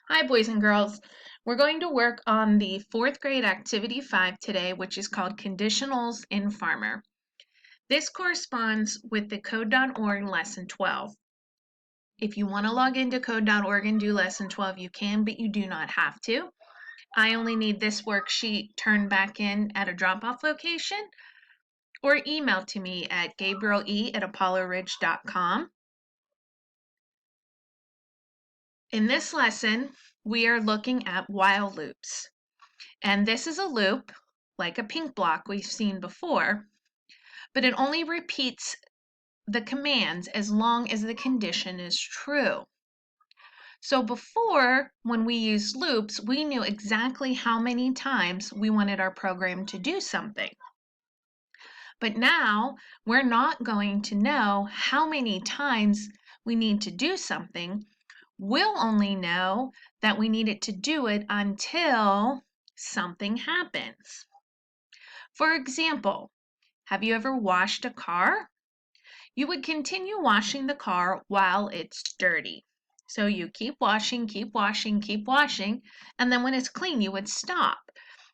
Hi, boys and girls. We're going to work on the fourth grade activity 5 today, which is called Conditionals in Farmer. This corresponds with the Code.org lesson 12. If you want to log into Code.org and do lesson 12, you can, but you do not have to. I only need this worksheet turned back in at a drop-off location or email to me at gabriele@apolloridge.com. In this lesson, we are looking at while loops. And this is a loop, like a pink block we've seen before, but it only repeats the commands as long as the condition is true. So before, when we used loops, we knew exactly how many times we wanted our program to do something. But now, we're not going to know how many times we need to do something. We'll only know that we need it to do it until something happens. For example, have you ever washed a car? You would continue washing the car while it's dirty. So you keep washing, keep washing, keep washing, and then when it's clean, you would stop.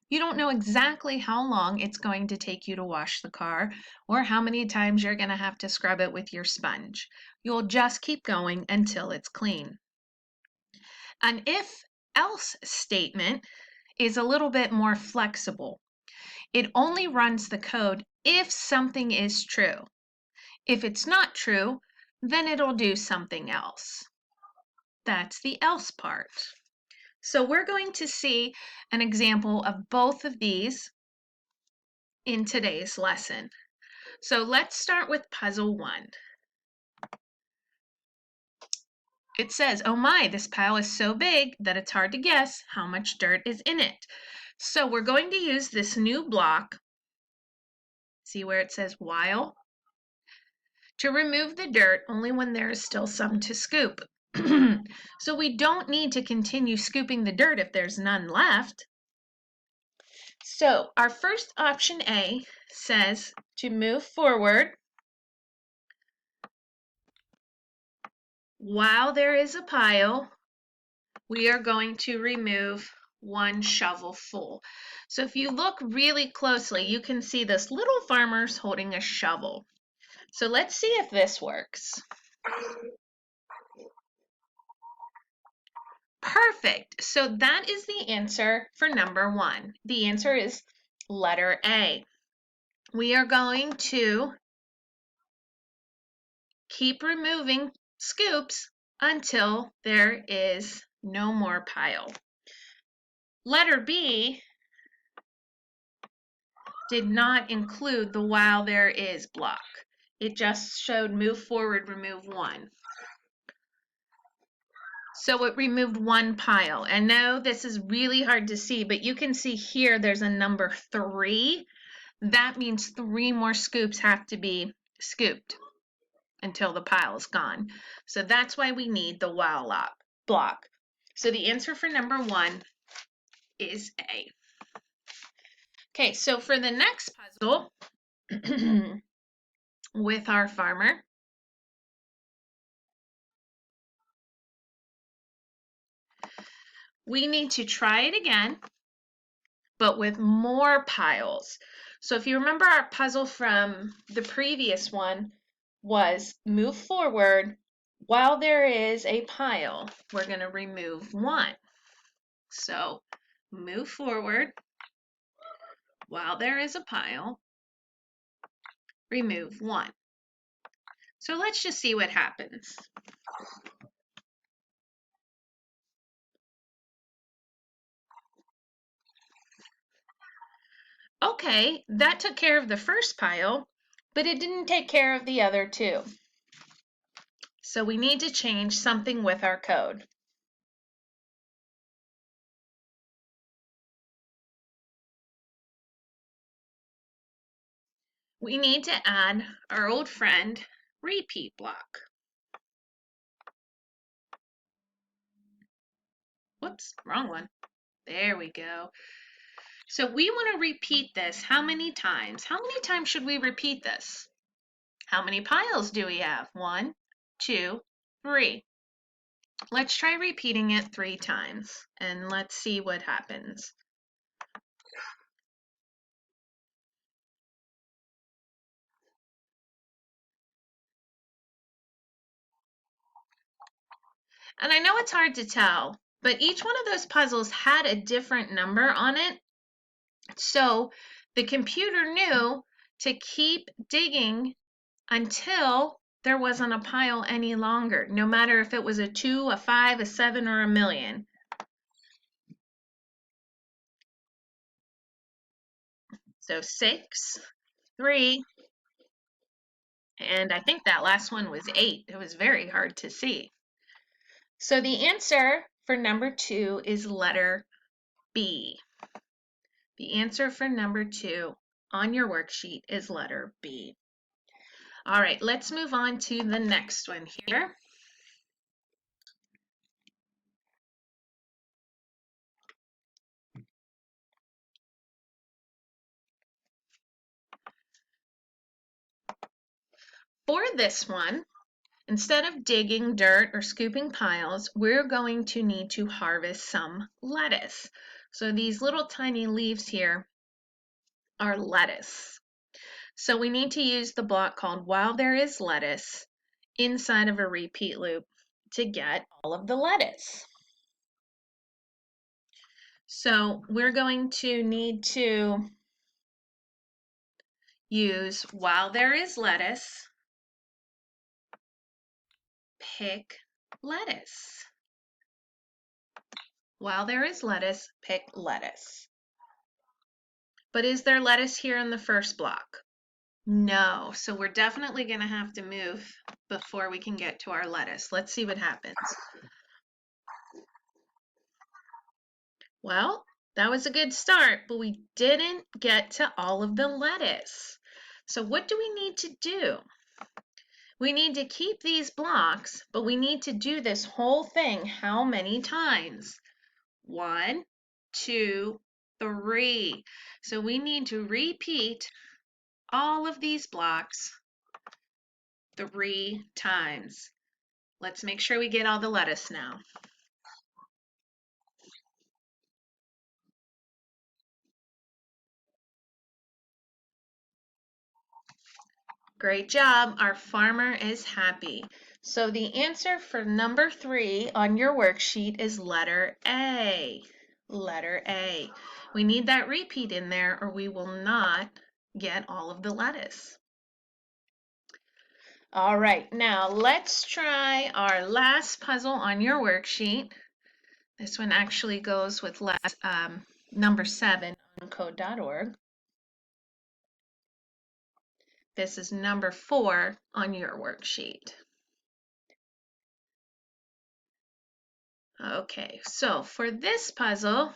You don't know exactly how long it's going to take you to wash the car or how many times you're going to have to scrub it with your sponge. You'll just keep going until it's clean. An if-else statement is a little bit more flexible. It only runs the code if something is true. If it's not true, then it'll do something else. That's the else part. So we're going to see an example of both of these in today's lesson. So let's start with puzzle 1. It says, oh my, this pile is so big that it's hard to guess how much dirt is in it. So we're going to use this new block. See where it says while? To remove the dirt only when there is still some to scoop. So we don't need to continue scooping the dirt if there's none left. So our first option A says to move forward while there is a pile, we are going to remove one shovel full. So if you look really closely, you can see this little farmer's holding a shovel. So let's see if this works. Perfect. So that is the answer for number 1. The answer is letter A. We are going to keep removing scoops until there is no more pile. Letter B did not include the while there is block. It just showed move forward, remove one. So it removed one pile. And no, this is really hard to see, but you can see here there's a number 3. That means 3 more scoops have to be scooped until the pile is gone. So that's why we need the while block. So the answer for number 1 is A. Okay, so for the next puzzle with our farmer, we need to try it again, but with more piles. So if you remember, our puzzle from the previous one was move forward while there is a pile. We're going to remove one. So move forward while there is a pile, remove one. So let's just see what happens. Okay, that took care of the first pile, but it didn't take care of the other two. So we need to change something with our code. We need to add our old friend repeat block. Whoops, wrong one. There we go. So we want to repeat this how many times? How many times should we repeat this? How many piles do we have? 1, 2, 3. Let's try repeating it 3 times and let's see what happens. And I know it's hard to tell, but each one of those puzzles had a different number on it. So the computer knew to keep digging until there wasn't a pile any longer, no matter if it was a 2, a 5, a 7, or a million. So 6, 3, and I think that last one was 8. It was very hard to see. So the answer for number 2 is letter B. The answer for number 2 on your worksheet is letter B. All right, let's move on to the next one here. For this one, instead of digging dirt or scooping piles, we're going to need to harvest some lettuce. So these little tiny leaves here are lettuce. So we need to use the block called While There Is Lettuce inside of a repeat loop to get all of the lettuce. So we're going to need to use While There Is Lettuce, pick lettuce. While there is lettuce, pick lettuce. But is there lettuce here in the first block? No, so we're definitely going to have to move before we can get to our lettuce. Let's see what happens. Well, that was a good start, but we didn't get to all of the lettuce. So what do we need to do? We need to keep these blocks, but we need to do this whole thing how many times? 1, 2, 3. So we need to repeat all of these blocks 3 times. Let's make sure we get all the lettuce now. Great job. Our farmer is happy. So the answer for number 3 on your worksheet is letter A. Letter A. We need that repeat in there or we will not get all of the lettuce. All right, now let's try our last puzzle on your worksheet. This one actually goes with number 7 on code.org. This is number 4 on your worksheet. Okay, so for this puzzle,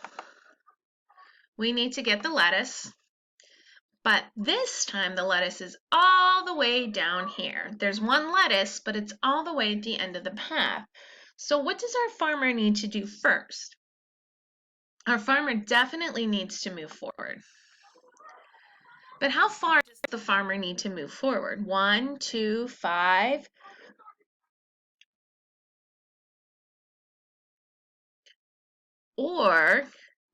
we need to get the lettuce, but this time the lettuce is all the way down here. There's one lettuce, but it's all the way at the end of the path. So what does our farmer need to do first? Our farmer definitely needs to move forward. But how far does the farmer need to move forward? 1, 2, 5. Or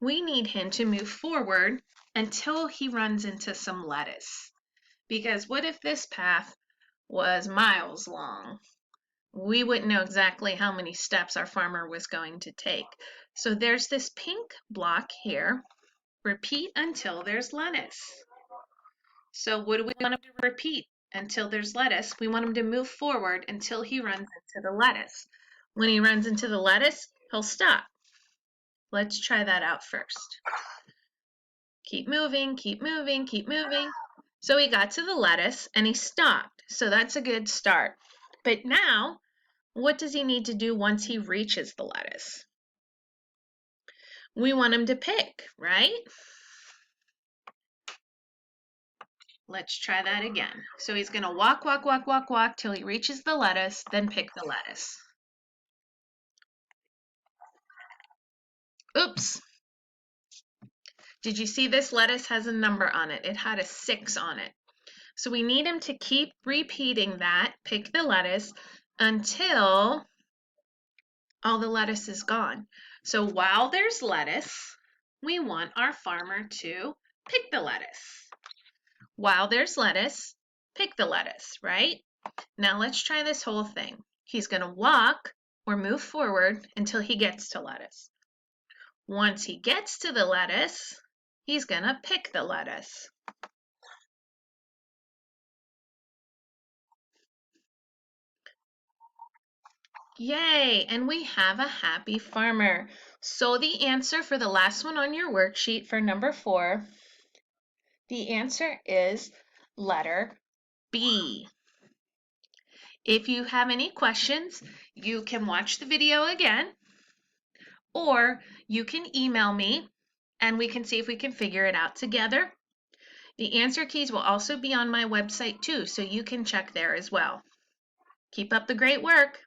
we need him to move forward until he runs into some lettuce. Because what if this path was miles long? We wouldn't know exactly how many steps our farmer was going to take. So there's this pink block here. Repeat until there's lettuce. So what do we want him to repeat until there's lettuce? We want him to move forward until he runs into the lettuce. When he runs into the lettuce, he'll stop. Let's try that out first. Keep moving, keep moving, keep moving. So he got to the lettuce and he stopped. So that's a good start. But now, what does he need to do once he reaches the lettuce? We want him to pick, right? Let's try that again. So he's going to walk, walk, walk, walk, walk till he reaches the lettuce, then pick the lettuce. Oops. Did you see this lettuce has a number on it? It had a 6 on it. So we need him to keep repeating that, pick the lettuce, until all the lettuce is gone. So while there's lettuce, we want our farmer to pick the lettuce. While there's lettuce, pick the lettuce, right? Now let's try this whole thing. He's going to walk or move forward until he gets to lettuce. Once he gets to the lettuce, he's going to pick the lettuce. Yay, and we have a happy farmer. So the answer for the last one on your worksheet for number 4, the answer is letter B. If you have any questions, you can watch the video again, or you can email me and we can see if we can figure it out together. The answer keys will also be on my website too, so you can check there as well. Keep up the great work.